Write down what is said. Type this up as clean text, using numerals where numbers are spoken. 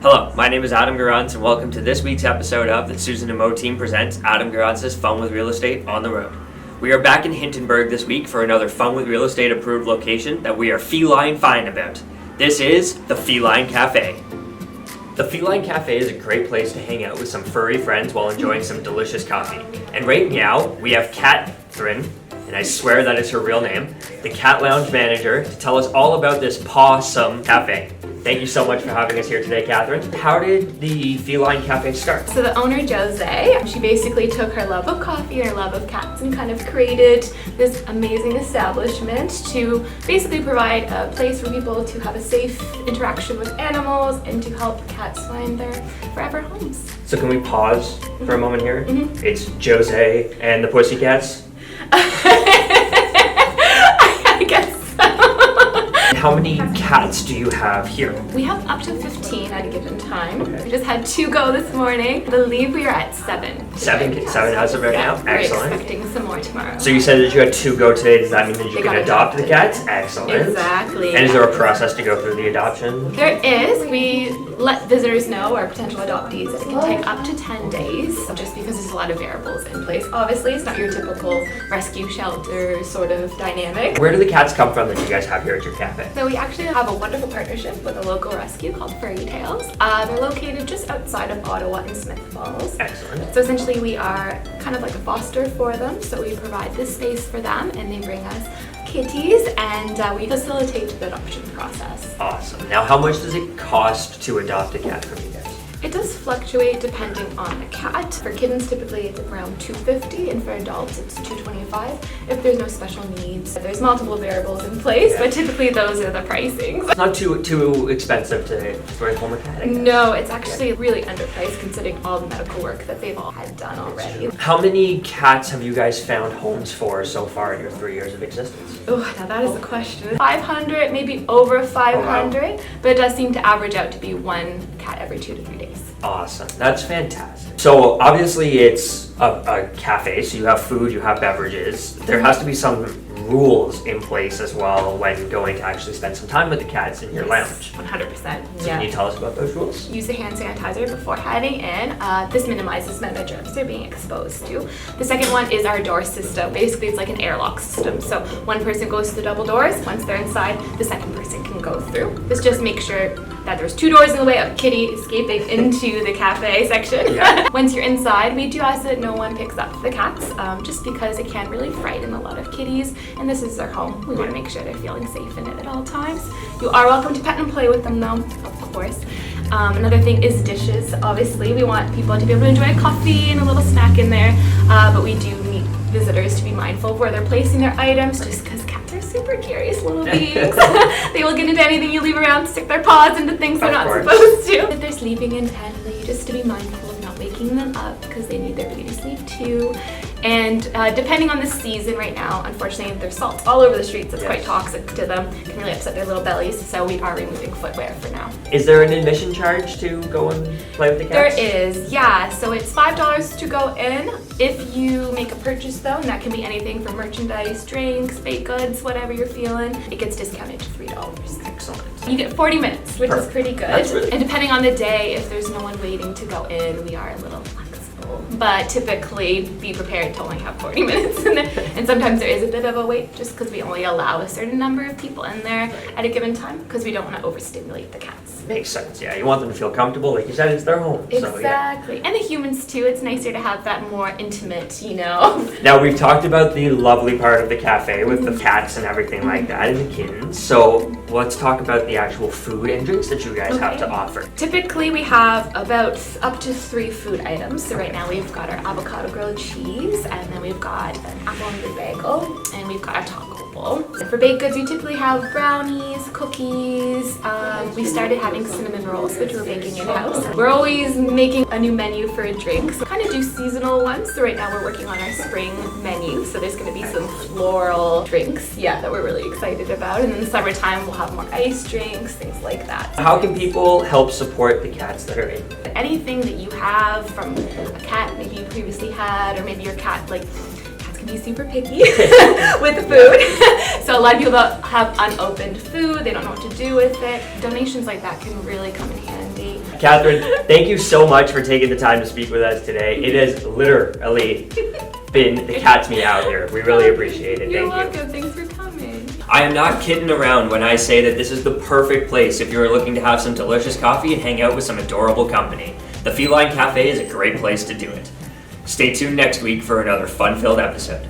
Hello, my name is Adam Garance and welcome to this week's episode of the Susan and Mo team presents Adam Garance's Fun with Real Estate on the Road. We are back in Hintonburg this week for another Fun with Real Estate approved location that we are feline fine about. This is the Feline Café. The Feline Café is a great place to hang out with some furry friends while enjoying some delicious coffee. And right now, we have Catherine, and I swear that is her real name, the Cat Lounge manager, to tell us all about this pawsome cafe. Thank you so much for having us here today, Catherine. How did the Feline Café start? So the owner, Jose, she basically took her love of coffee and her love of cats and kind of created this amazing establishment to basically provide a place for people to have a safe interaction with animals and to help cats find their forever homes. So can we pause for a moment here? Mm-hmm. It's Jose and the Pussycats. I guess so. How many cats do you have here? We have up to 15 at a given time. Okay. We just had 2 go this morning. I believe we are at 7. Seven as of right now? Excellent. We're expecting some more tomorrow. So you said that you had 2 go today. Does that mean that you can adopt the cats? Excellent. Exactly. And is there a process to go through the adoption? There is. We let visitors know, or potential adoptees, that it can take up to 10 days, just because there's a lot of variables in place. Obviously, it's not your typical rescue shelter sort of dynamic. Where do the cats come from that you guys have here at your cafe? So we actually have a wonderful partnership with a local rescue called Fairytales. They're located just outside of Ottawa in Smith Falls. Excellent. So essentially we are kind of like a foster for them. So we provide this space for them and they bring us kitties and we facilitate the adoption process. Awesome. Now how much does it cost to adopt a cat from you guys? It does fluctuate depending on the cat. For kittens, typically it's around $250, and for adults it's $225. If there's no special needs, there's multiple variables in place, but typically those are the pricings. It's not too expensive to bring home a cat, I guess. No, it's actually really underpriced considering all the medical work that they've all had done already. How many cats have you guys found homes for so far in your 3 years of existence? Oh, now that is the question. 500, maybe over 500, but it does seem to average out to be 1 cat every 2 to 3 days. Awesome. That's fantastic. So obviously it's a cafe, so you have food, you have beverages. There has to be some rules in place as well when going to actually spend some time with the cats in your lounge. 100%. So can you tell us about those rules? Use the hand sanitizer before heading in. This minimizes the amount of germs they're being exposed to. The second one is our door system. Basically, it's like an airlock system. So one person goes through the double doors. Once they're inside, the second person can go through. This just makes sure that there's 2 doors in the way of a kitty escaping into the cafe section. Yeah. Once you're inside, we do ask that no one picks up the cats, just because it can really frighten a lot of kitties, and this is their home. We want to make sure they're feeling safe in it at all times. You are welcome to pet and play with them though, of course. Another thing is dishes. Obviously, we want people to be able to enjoy a coffee and a little snack in there, but we do need visitors to be mindful of where they're placing their items, just because cats are super curious little beings. They will get into anything you leave around, stick their paws into things they're not supposed to. If they're sleeping intently, just to be mindful of not waking them up because they need their beauty sleep too. And depending on the season right now, unfortunately, there's salt all over the streets. It's quite toxic to them. It can really upset their little bellies. So we are removing footwear for now. Is there an admission charge to go and play with the cats? There is, yeah. So it's $5 to go in. If you make a purchase though, and that can be anything from merchandise, drinks, baked goods, whatever you're feeling, it gets discounted to $3. Excellent. You get 40 minutes, which is pretty good. That's really and depending on the day, if there's no one waiting to go in, we are a little flexible. But typically, be prepared to only have 40 minutes. And sometimes there is a bit of a wait just because we only allow a certain number of people in there at a given time because we don't want to overstimulate the cats. Makes sense, yeah. You want them to feel comfortable. Like you said, it's their home. Exactly. So, yeah. And the humans too. It's nicer to have that more intimate, you know. Now, we've talked about the lovely part of the cafe with the cats and everything like that and the kittens. So let's talk about the actual food and drinks that you guys have to offer. Typically, we have about up to 3 food items. So right now we've got our avocado grilled cheese, and then we've got an apple and bagel, and we've got our taco bowl. And for baked goods, we typically have brownies, cookies. We started having cinnamon rolls, which we're baking in-house. We're always making a new menu for drinks. We kind of do seasonal ones. So right now we're working on our spring menu. So there's going to be some floral drinks, that we're really excited about. And in the summertime, we'll have more ice drinks, things like that. How can people help support the cats that are in? Anything that you have from a cat maybe you previously had, or maybe your cat, cats can can be super picky with the food. So a lot of people have unopened food, they don't know what to do with it. Donations like that can really come in handy. Catherine, thank you so much for taking the time to speak with us today. It has literally been the cat's meow here. We really appreciate it. You're Thank you. welcome. Thanks for coming. I am not kidding around when I say that this is the perfect place if you're looking to have some delicious coffee and hang out with some adorable company. The Feline Café is a great place to do it. Stay tuned next week for another fun-filled episode.